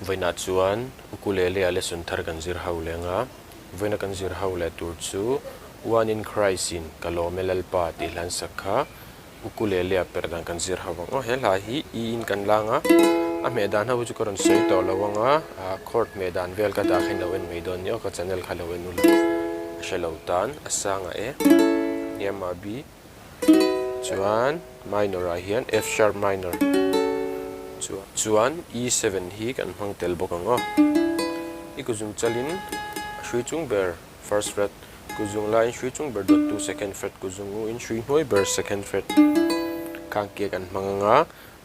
Vaina chuan ukulele ale sun thar kan zir haulenga vaina kan zir haule tur chu one in Christ in kalome lalpa ti hlan sakha ukulele a perdan kan zir hawang hela hi in kan langa a medan ha chu karon sei to lawanga a court medan vel ka da khin lawen meidon yo ka channel khalawen ul shalautan asanga e yama b chuan minor a hian F sharp minor chuan E7 hi kan hmang tel bok anga ikuzum chalin shui chung ber first fret kuzung line shui chung ber dot 2 second fret kuzungu in shui hoi ber second fret kang ke kan hmanga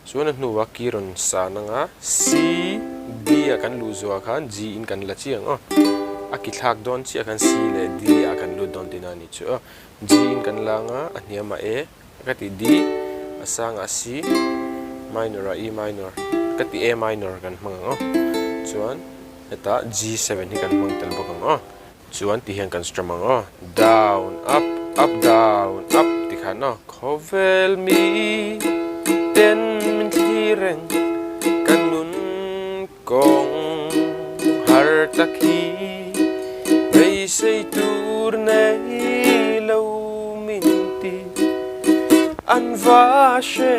chuan hnuwa kiron sananga C D akan lu zo khan G in kan la chiang a ki thak don chi akan C le D akan lu don tinani chu G in kan langa aniama E kati D asanga C minor a E minor kati A minor kan hmanga chuan eta G7 hi kan hmang tel bok anga chuan ti hian kan strum anga down up up down up ti khan no khovel mi ten min thireng kan nun kong har takhi vei sei tur nei lo min ti an va she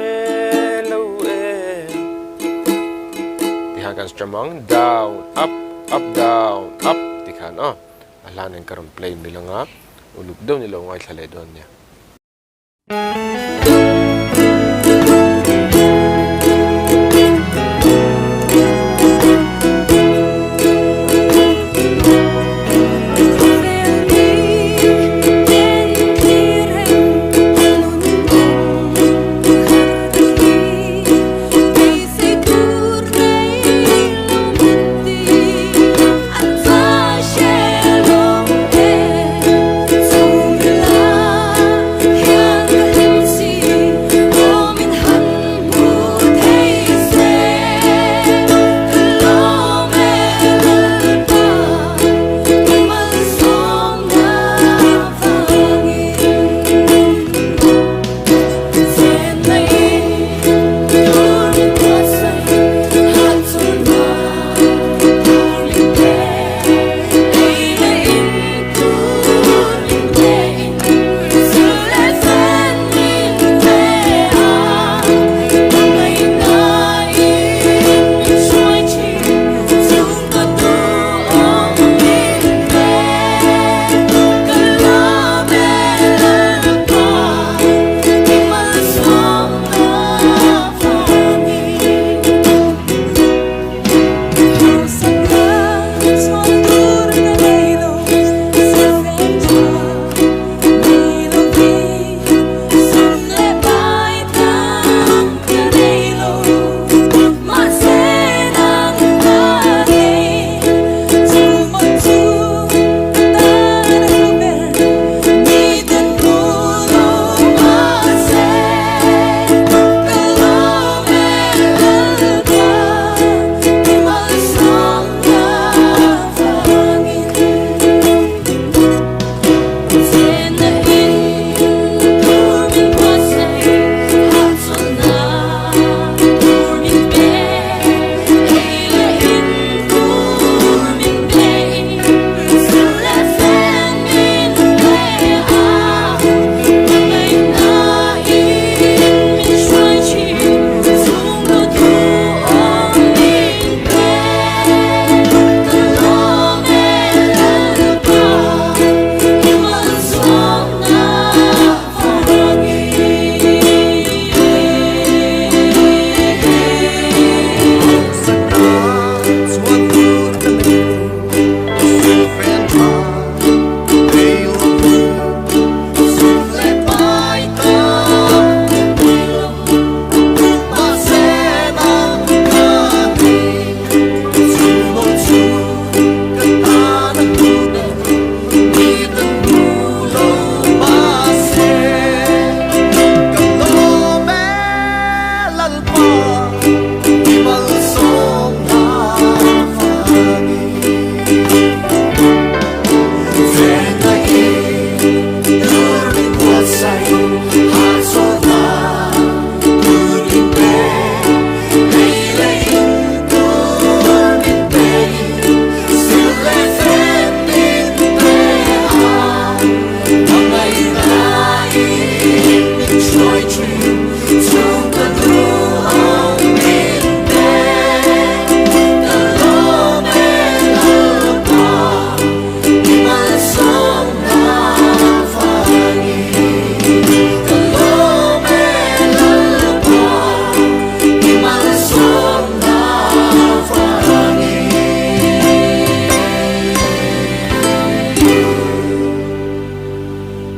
lo kan strum down up up down up ti khan alanen karon play milanga uluk daw ni lo ngai thlale don nya